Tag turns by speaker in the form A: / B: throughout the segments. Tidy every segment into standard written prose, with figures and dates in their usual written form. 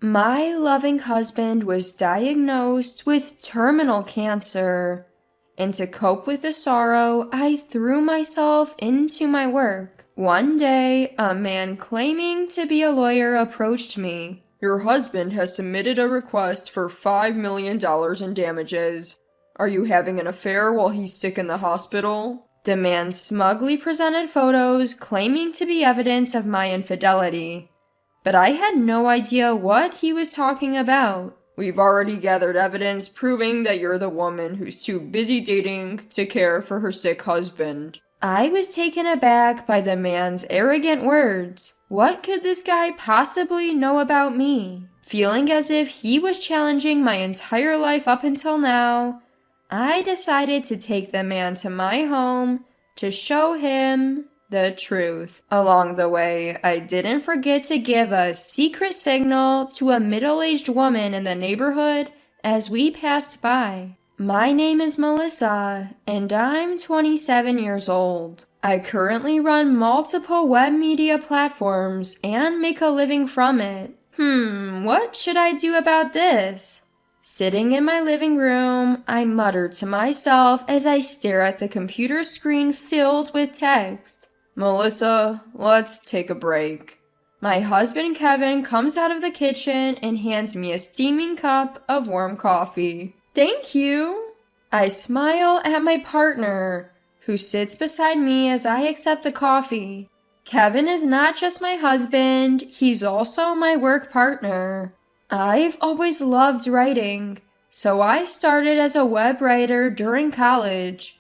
A: My loving husband was diagnosed with terminal cancer, and to cope with the sorrow, I threw myself into my work. One day, a man claiming to be a lawyer approached me. "Your husband has submitted a request for $5 million in damages. Are you having an affair while he's sick in the hospital?" The man smugly presented photos claiming to be evidence of my infidelity, but I had no idea what he was talking about. "We've already gathered evidence proving that you're the woman who's too busy dating to care for her sick husband." I was taken aback by the man's arrogant words. What could this guy possibly know about me? Feeling as if he was challenging my entire life up until now, I decided to take the man to my home to show him the truth. Along the way, I didn't forget to give a secret signal to a middle-aged woman in the neighborhood as we passed by. My name is Melissa, and I'm 27 years old. I currently run multiple web media platforms and make a living from it. What should I do about this? Sitting in my living room, I mutter to myself as I stare at the computer screen filled with text. "Melissa, let's take a break." My husband Kevin comes out of the kitchen and hands me a steaming cup of warm coffee. "Thank you." I smile at my partner, who sits beside me as I accept the coffee. Kevin is not just my husband, he's also my work partner. I've always loved writing, so I started as a web writer during college.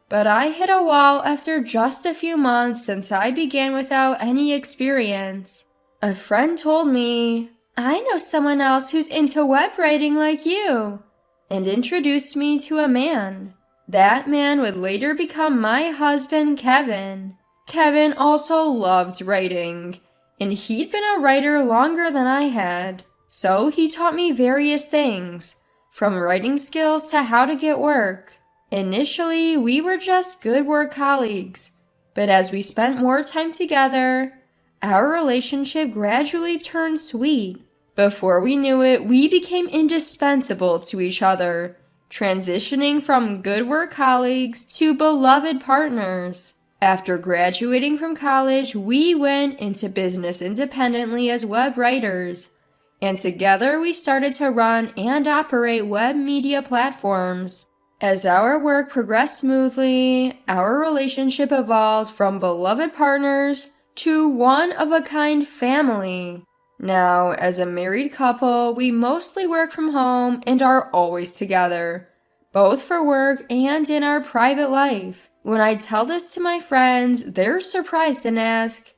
A: But I hit a wall after just a few months since I began without any experience. A friend told me, "I know someone else who's into web writing like you," and introduced me to a man. That man would later become my husband, Kevin. Kevin also loved writing, and he'd been a writer longer than I had. So he taught me various things, from writing skills to how to get work. Initially, we were just good work colleagues, but as we spent more time together, our relationship gradually turned sweet. Before we knew it, we became indispensable to each other, transitioning from good work colleagues to beloved partners. After graduating from college, we went into business independently as web writers, and together we started to run and operate web media platforms. As our work progressed smoothly, our relationship evolved from beloved partners to one-of-a-kind family. Now, as a married couple, we mostly work from home and are always together, both for work and in our private life. When I tell this to my friends, they're surprised and ask,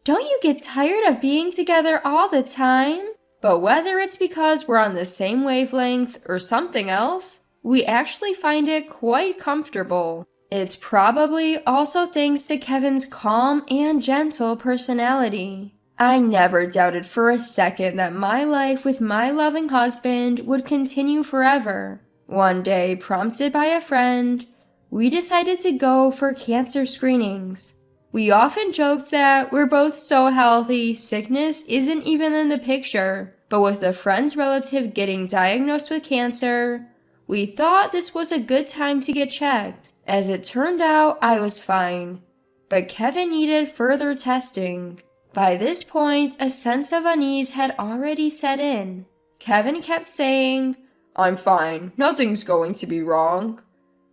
A: "Don't you get tired of being together all the time?" But whether it's because we're on the same wavelength or something else, we actually find it quite comfortable. It's probably also thanks to Kevin's calm and gentle personality. I never doubted for a second that my life with my loving husband would continue forever. One day, prompted by a friend, we decided to go for cancer screenings. We often joked that we're both so healthy, sickness isn't even in the picture. But with a friend's relative getting diagnosed with cancer, we thought this was a good time to get checked. As it turned out, I was fine, but Kevin needed further testing. By this point, a sense of unease had already set in. Kevin kept saying, "I'm fine, nothing's going to be wrong."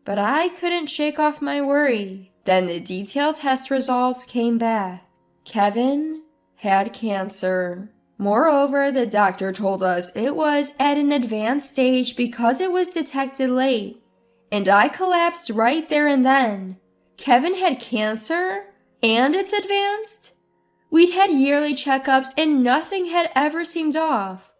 A: But I couldn't shake off my worry. Then the detailed test results came back. Kevin had cancer. Moreover, the doctor told us it was at an advanced stage because it was detected late. And I collapsed right there and then. Kevin had cancer? And it's advanced? We'd had yearly checkups and nothing had ever seemed off.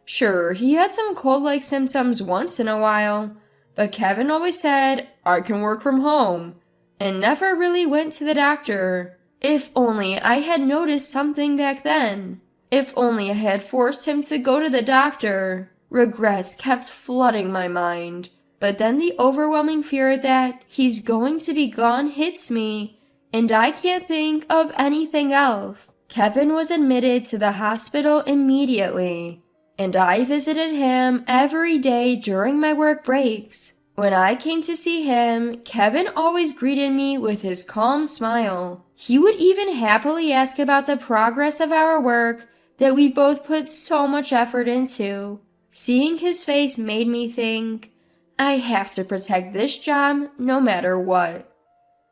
A: Sure, he had some cold-like symptoms once in a while, but Kevin always said, "I can work from home," and never really went to the doctor. If only I had noticed something back then. If only I had forced him to go to the doctor. Regrets kept flooding my mind, but then the overwhelming fear that he's going to be gone hits me, and I can't think of anything else. Kevin was admitted to the hospital immediately. and I visited him every day during my work breaks. When I came to see him, Kevin always greeted me with his calm smile. He would even happily ask about the progress of our work that we both put so much effort into. Seeing his face made me think, I have to protect this job no matter what.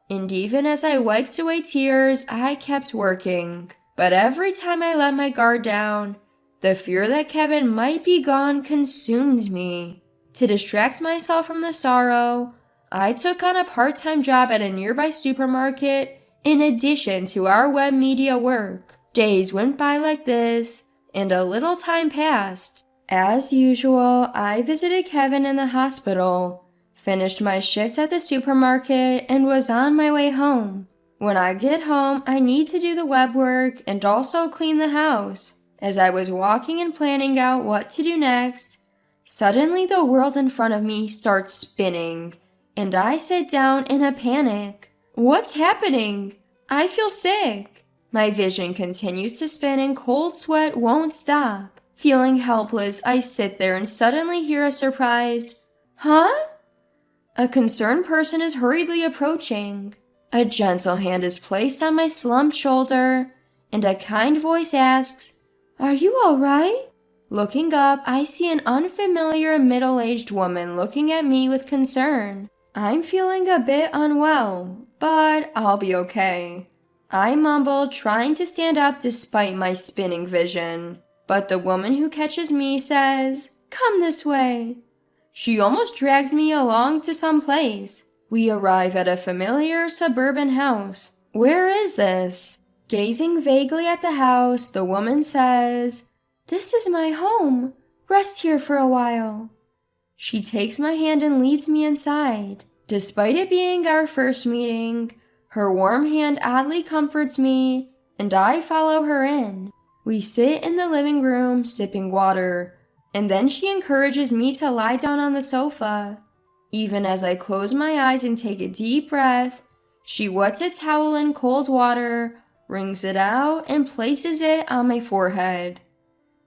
A: And even as I wiped away tears, I kept working. But every time I let my guard down, the fear that Kevin might be gone consumed me. To distract myself from the sorrow, I took on a part-time job at a nearby supermarket in addition to our web media work. Days went by like this, and a little time passed. As usual, I visited Kevin in the hospital, finished my shift at the supermarket, and was on my way home. When I get home, I need to do the web work and also clean the house. As I was walking and planning out what to do next, suddenly the world in front of me starts spinning, and I sit down in a panic. What's happening? I feel sick. My vision continues to spin and cold sweat won't stop. Feeling helpless, I sit there and suddenly hear a surprised, "Huh?" A concerned person is hurriedly approaching. A gentle hand is placed on my slumped shoulder, and a kind voice asks, "Are you all right?" Looking up, I see an unfamiliar middle-aged woman looking at me with concern. I'm feeling a bit unwell, but I'll be okay. I mumble, trying to stand up despite my spinning vision. But the woman who catches me says, "Come this way." She almost drags me along to some place. We arrive at a familiar suburban house. Where is this? Gazing vaguely at the house, the woman says, "This is my home. Rest here for a while." She takes my hand and leads me inside. Despite it being our first meeting, her warm hand oddly comforts me, and I follow her in. We sit in the living room, sipping water, and then she encourages me to lie down on the sofa. Even as I close my eyes and take a deep breath, she wets a towel in cold water, wrings it out, and places it on my forehead.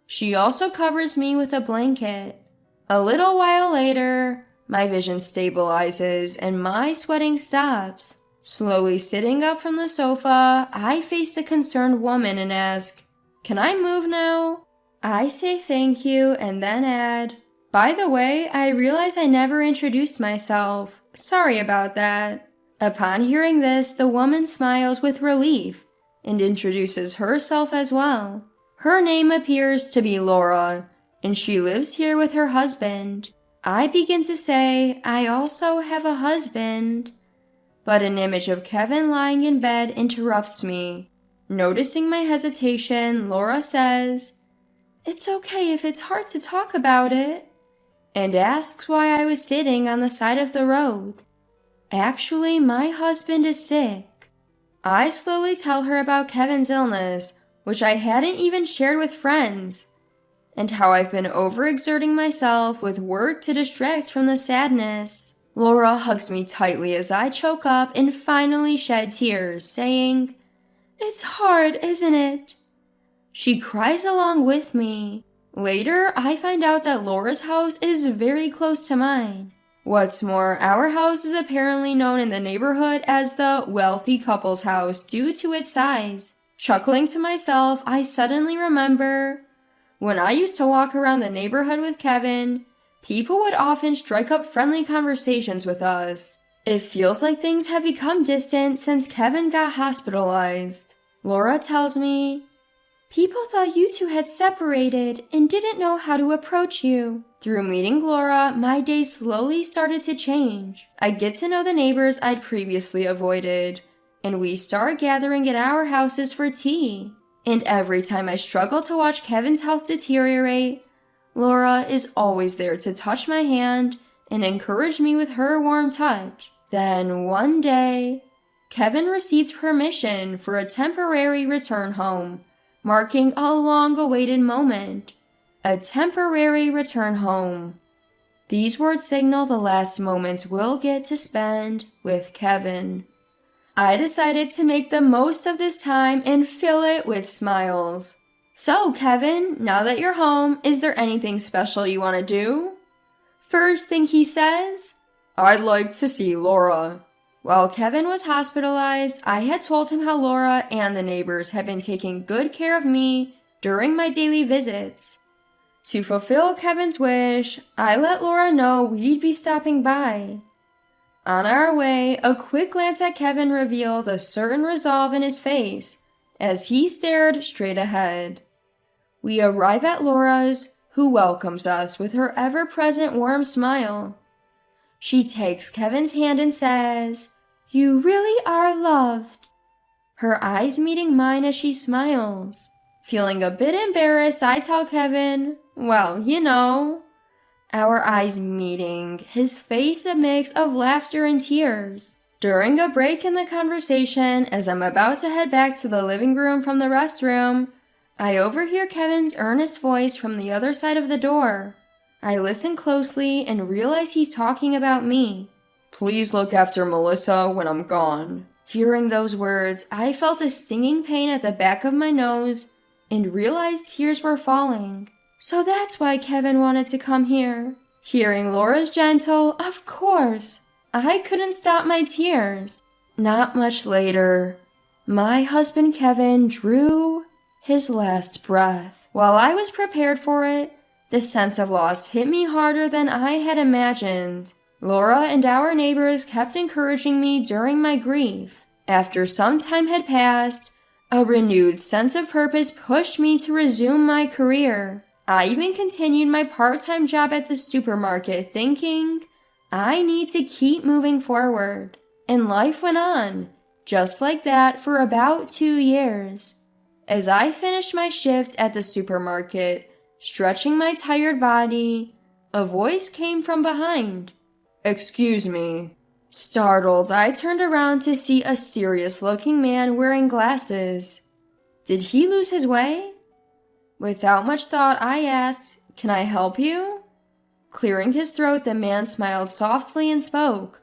A: She also covers me with a blanket. A little while later, my vision stabilizes and my sweating stops. Slowly sitting up from the sofa, I face the concerned woman and ask, "Can I move now?" I say thank you and then add, "By the way, I realize I never introduced myself. Sorry about that." Upon hearing this, the woman smiles with relief and introduces herself as well. Her name appears to be Laura, and she lives here with her husband. I begin to say, "I also have a husband," but an image of Kevin lying in bed interrupts me. Noticing my hesitation, Laura says, "It's okay if it's hard to talk about it," and asks why I was sitting on the side of the road. Actually, my husband is sick. I slowly tell her about Kevin's illness, which I hadn't even shared with friends, and how I've been overexerting myself with work to distract from the sadness. Laura hugs me tightly as I choke up and finally shed tears, saying, "It's hard, isn't it?" She cries along with me. Later, I find out that Laura's house is very close to mine. What's more, our house is apparently known in the neighborhood as the wealthy couple's house due to its size. Chuckling to myself, I suddenly remember, when I used to walk around the neighborhood with Kevin, people would often strike up friendly conversations with us. It feels like things have become distant since Kevin got hospitalized. Laura tells me, "People thought you two had separated and didn't know how to approach you." Through meeting Laura, my day slowly started to change. I get to know the neighbors I'd previously avoided, and we start gathering at our houses for tea. And every time I struggle to watch Kevin's health deteriorate, Laura is always there to touch my hand and encourage me with her warm touch. Then one day, Kevin receives permission for a temporary return home, marking a long-awaited moment. A temporary return home. These words signal the last moments we'll get to spend with Kevin. I decided to make the most of this time and fill it with smiles. So, Kevin, now that you're home, is there anything special you want to do? First thing he says, I'd like to see Laura. While Kevin was hospitalized, I had told him how Laura and the neighbors had been taking good care of me during my daily visits. To fulfill Kevin's wish, I let Laura know we'd be stopping by. On our way, a quick glance at Kevin revealed a certain resolve in his face as he stared straight ahead. We arrive at Laura's, who welcomes us with her ever-present warm smile. She takes Kevin's hand and says, "You really are loved." Her eyes meeting mine as she smiles. Feeling a bit embarrassed, I tell Kevin, well, you know. Our eyes meeting, his face a mix of laughter and tears. During a break in the conversation, as I'm about to head back to the living room from the restroom, I overhear Kevin's earnest voice from the other side of the door. I listen closely and realize he's talking about me. Please look after Melissa when I'm gone. Hearing those words, I felt a stinging pain at the back of my nose and realized tears were falling. So that's why Kevin wanted to come here. Hearing Laura's gentle, "Of course," I couldn't stop my tears. Not much later, my husband Kevin drew his last breath. While I was prepared for it, the sense of loss hit me harder than I had imagined. Laura and our neighbors kept encouraging me during my grief. After some time had passed, a renewed sense of purpose pushed me to resume my career. I even continued my part-time job at the supermarket thinking, I need to keep moving forward. And life went on, just like that for about 2 years. As I finished my shift at the supermarket, stretching my tired body, a voice came from behind. "Excuse me." Startled, I turned around to see a serious-looking man wearing glasses. Did he lose his way? Without much thought, I asked, "Can I help you?" Clearing his throat, the man smiled softly and spoke.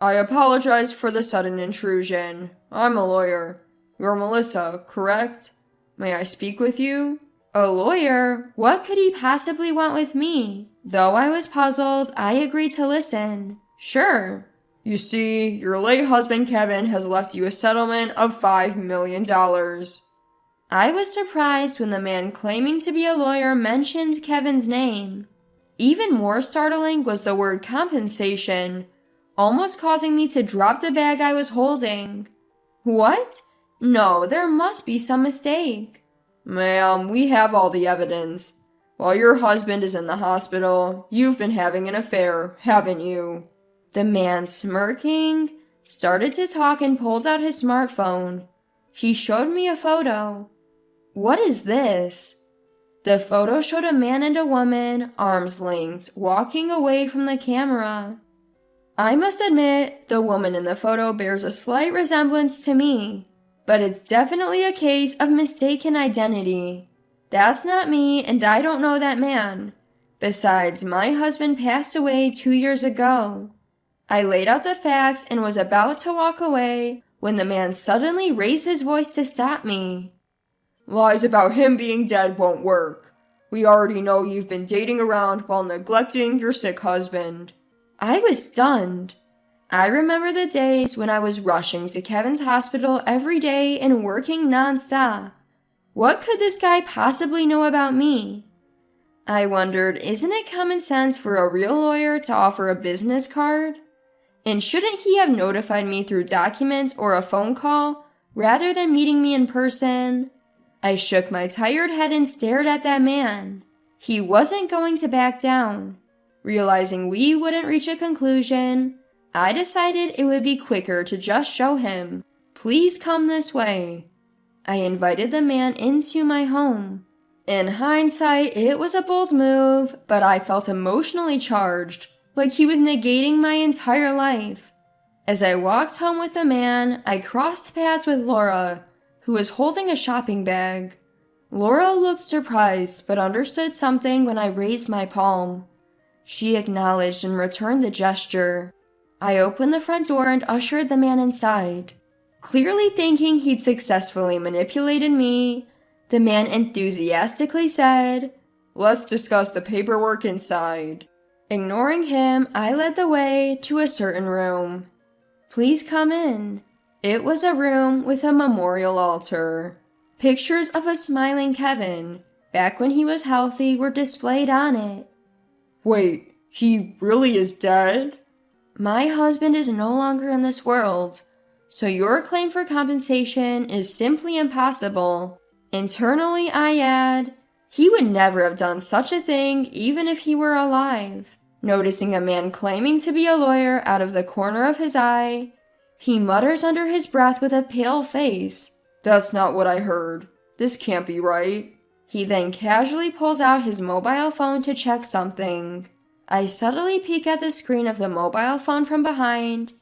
A: "I apologize for the sudden intrusion. I'm a lawyer. You're Melissa, correct? May I speak with you?" A lawyer? What could he possibly want with me? Though I was puzzled, I agreed to listen. Sure. "You see, your late husband Kevin has left you a settlement of $5 million. I was surprised when the man claiming to be a lawyer mentioned Kevin's name. Even more startling was the word compensation, almost causing me to drop the bag I was holding. What? No, there must be some mistake. "Ma'am, we have all the evidence. While your husband is in the hospital, you've been having an affair, haven't you?" The man, smirking, started to talk and pulled out his smartphone. He showed me a photo. What is this? The photo showed a man and a woman, arms linked, walking away from the camera. I must admit, the woman in the photo bears a slight resemblance to me, but it's definitely a case of mistaken identity. That's not me, and I don't know that man. Besides, my husband passed away 2 years ago. I laid out the facts and was about to walk away when the man suddenly raised his voice to stop me. "Lies about him being dead won't work. We already know you've been dating around while neglecting your sick husband." I was stunned. I remember the days when I was rushing to Kevin's hospital every day and working nonstop. What could this guy possibly know about me? I wondered, isn't it common sense for a real lawyer to offer a business card? And shouldn't he have notified me through documents or a phone call rather than meeting me in person? I shook my tired head and stared at that man. He wasn't going to back down. Realizing we wouldn't reach a conclusion, I decided it would be quicker to just show him, "Please come this way." I invited the man into my home. In hindsight, it was a bold move, but I felt emotionally charged, like he was negating my entire life. As I walked home with the man, I crossed paths with Laura, who was holding a shopping bag. Laura looked surprised, but understood something when I raised my palm. She acknowledged and returned the gesture. I opened the front door and ushered the man inside. Clearly thinking he'd successfully manipulated me, The man enthusiastically said, "Let's discuss the paperwork inside." Ignoring him, I led the way to a certain room. "Please come in." It was a room with a memorial altar. Pictures of a smiling Kevin, back when he was healthy, were displayed on it.
B: "Wait, he really is dead?"
A: "My husband is no longer in this world, so your claim for compensation is simply impossible." Internally, I add, he would never have done such a thing even if he were alive. Noticing a man claiming to be a lawyer out of the corner of his eye, he mutters under his breath with a pale face,
B: "That's not what I heard. This can't be right."
A: He then casually pulls out his mobile phone to check something. I subtly peek at the screen of the mobile phone from behind,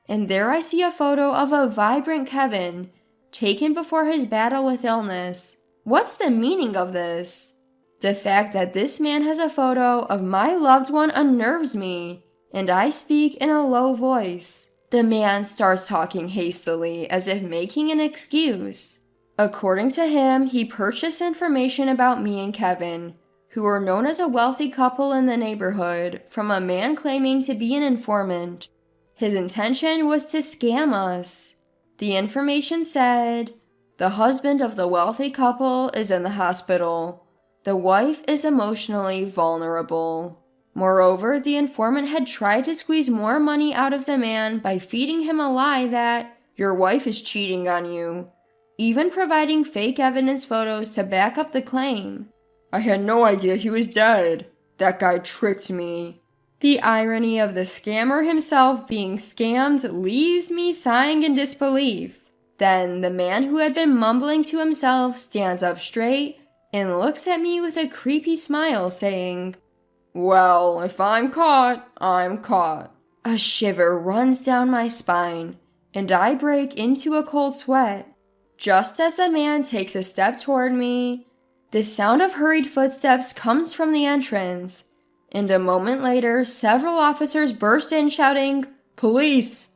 A: and there I see a photo of a vibrant Kevin, taken before his battle with illness. What's the meaning of this? The fact that this man has a photo of my loved one unnerves me, and I speak in a low voice. The man starts talking hastily, as if making an excuse. According to him, he purchased information about me and Kevin, who were known as a wealthy couple in the neighborhood, from a man claiming to be an informant. His intention was to scam us. The information said, "The husband of the wealthy couple is in the hospital. The wife is emotionally vulnerable." Moreover, the informant had tried to squeeze more money out of the man by feeding him a lie that "your wife is cheating on you," even providing fake evidence photos to back up the claim.
B: "I had no idea he was dead. That guy tricked me."
A: The irony of the scammer himself being scammed leaves me sighing in disbelief. Then the man who had been mumbling to himself stands up straight and looks at me with a creepy smile, saying,
B: "Well, if I'm caught, I'm caught."
A: A shiver runs down my spine, and I break into a cold sweat. Just as the man takes a step toward me, the sound of hurried footsteps comes from the entrance, and a moment later, several officers burst in shouting, "Police!"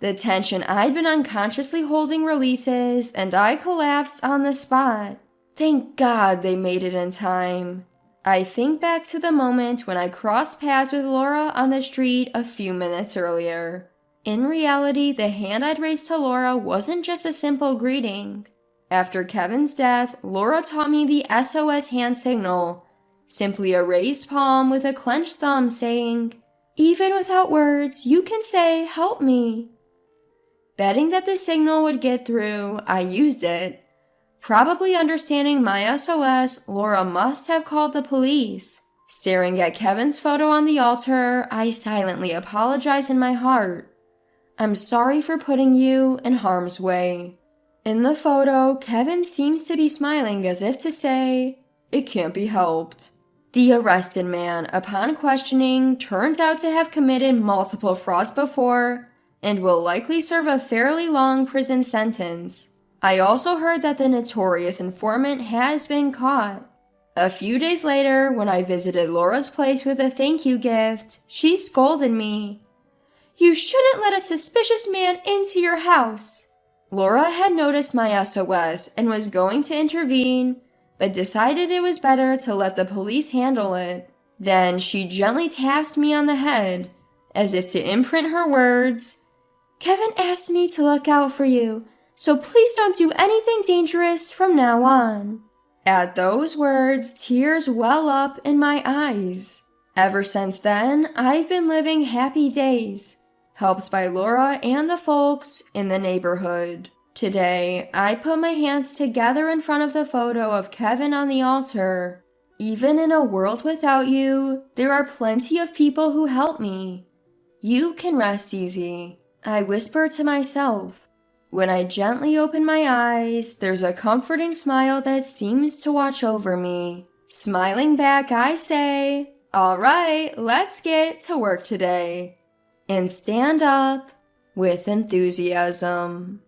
A: The tension I'd been unconsciously holding releases, and I collapsed on the spot. Thank God they made it in time. I think back to the moment when I crossed paths with Laura on the street a few minutes earlier. In reality, the hand I'd raised to Laura wasn't just a simple greeting. After Kevin's death, Laura taught me the SOS hand signal, simply a raised palm with a clenched thumb saying, "Even without words, you can say, 'Help me.'" Betting that the signal would get through, I used it. Probably understanding my SOS, Laura must have called the police. Staring at Kevin's photo on the altar, I silently apologize in my heart. "I'm sorry for putting you in harm's way." In the photo, Kevin seems to be smiling as if to say, "It can't be helped." The arrested man, upon questioning, turns out to have committed multiple frauds before and will likely serve a fairly long prison sentence. I also heard that the notorious informant has been caught. A few days later, when I visited Laura's place with a thank you gift, she scolded me. "You shouldn't let a suspicious man into your house." Laura had noticed my SOS and was going to intervene, but decided it was better to let the police handle it. Then she gently taps me on the head, as if to imprint her words, "Kevin asked me to look out for you, so please don't do anything dangerous from now on." At those words, tears well up in my eyes. Ever since then, I've been living happy days, helped by Laura and the folks in the neighborhood. Today, I put my hands together in front of the photo of Kevin on the altar. Even in a world without you, there are plenty of people who help me. You can rest easy, I whisper to myself. When I gently open my eyes, there's a comforting smile that seems to watch over me. Smiling back, I say, "All right, let's get to work today," and stand up with enthusiasm.